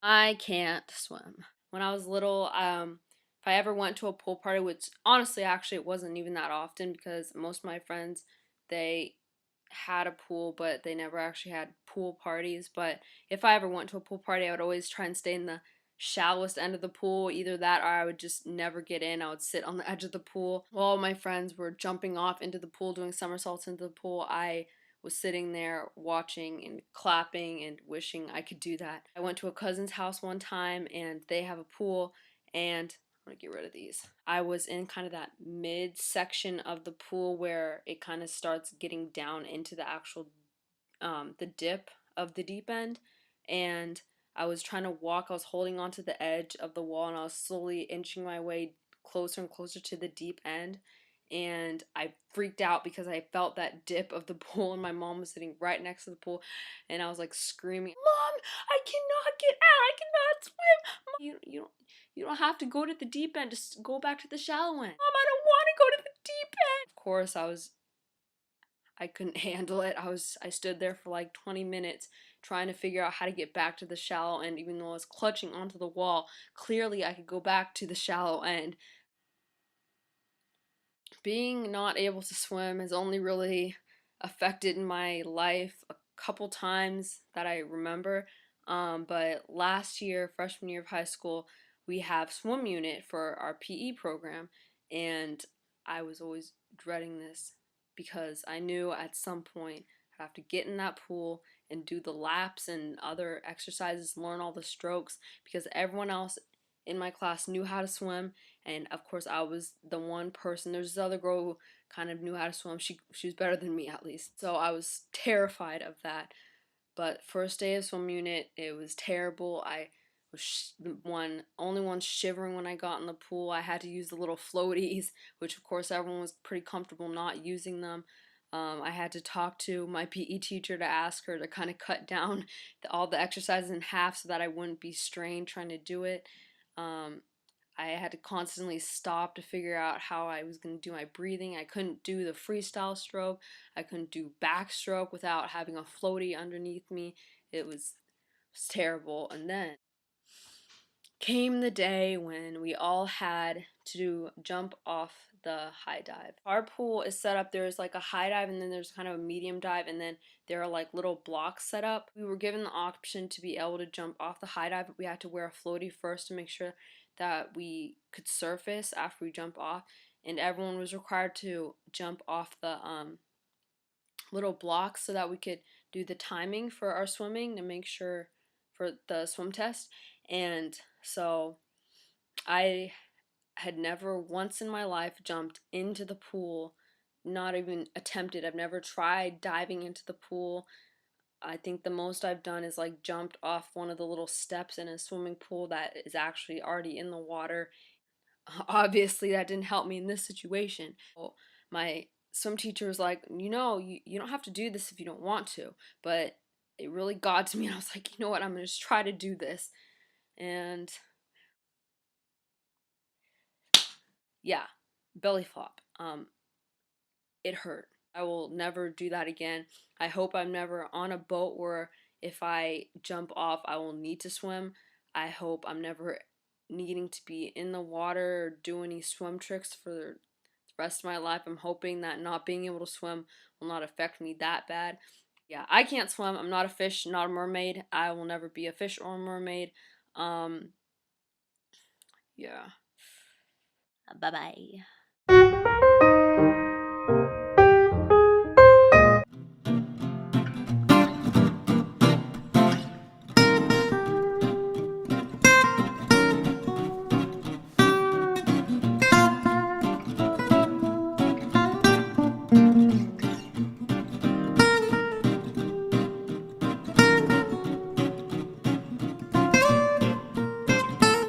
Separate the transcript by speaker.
Speaker 1: I can't swim. When I was little, if I ever went to a pool party, which honestly, actually, it wasn't even that often because most of my friends, they had a pool, but they never actually had pool parties. But if I ever went to a pool party, I would always try and stay in the shallowest end of the pool. Either that or I would just never get in. I would sit on the edge of the pool. While my friends were jumping off into the pool, doing somersaults into the pool, I was sitting there watching and clapping and wishing I could do that. I went to a cousin's house one time and they have a pool, and I'm gonna get rid of these. I was in kind of that mid section of the pool where it kind of starts getting down into the actual the dip of the deep end, and I was trying to walk. I was holding onto the edge of the wall and I was slowly inching my way closer and closer to the deep end, and I freaked out because I felt that dip of the pool and my mom was sitting right next to the pool, and I was like screaming, "Mom, I cannot get out. I cannot swim. Mom, you don't have to go to the deep end. Just go back to the shallow end." "Mom, I don't want to go to the deep end." Of course, I couldn't handle it. I stood there for like 20 minutes trying to figure out how to get back to the shallow end, even though I was clutching onto the wall. Clearly I could go back to the shallow end. Being not able to swim has only really affected my life a couple times that I remember. But last year, freshman year of high school, we have swim unit for our PE program, and I was always dreading this because I knew at some point I'd have to get in that pool and do the laps and other exercises, learn all the strokes because everyone else in my class knew how to swim, and of course I was the one person. There's this other girl who kind of knew how to swim. She was better than me at least, so I was terrified of that. But first day of swim unit, it was terrible. I was the only one shivering when I got in the pool. I had to use the little floaties, which of course everyone was pretty comfortable not using them. I had to talk to my PE teacher to ask her to kind of cut down all the exercises in half so that I wouldn't be strained trying to do it. Um, I had to constantly stop to figure out how I was going to do my breathing. I couldn't do the freestyle stroke. I couldn't do backstroke without having a floaty underneath me. It was terrible. And then came the day when we all had to jump off the high dive. Our pool is set up, there's like a high dive and then there's kind of a medium dive, and then there are like little blocks set up. We were given the option to be able to jump off the high dive, but we had to wear a floaty first to make sure that we could surface after we jump off, and everyone was required to jump off the little blocks so that we could do the timing for our swimming to make sure for the swim test. And so I had never once in my life jumped into the pool, not even attempted. I've never tried diving into the pool. I think the most I've done is like jumped off one of the little steps in a swimming pool that is actually already in the water. Obviously, that didn't help me in this situation. My swim teacher was like, you don't have to do this if you don't want to. But it really got to me, and I was like, you know what, I'm going to just try to do this. And yeah, belly flop. It hurt. I will never do that again. I hope I'm never on a boat where if I jump off, I will need to swim. I hope I'm never needing to be in the water or do any swim tricks for the rest of my life. I'm hoping that not being able to swim will not affect me that bad. Yeah, I can't swim. I'm not a fish, not a mermaid. I will never be a fish or a mermaid. Um, yeah. Bye bye.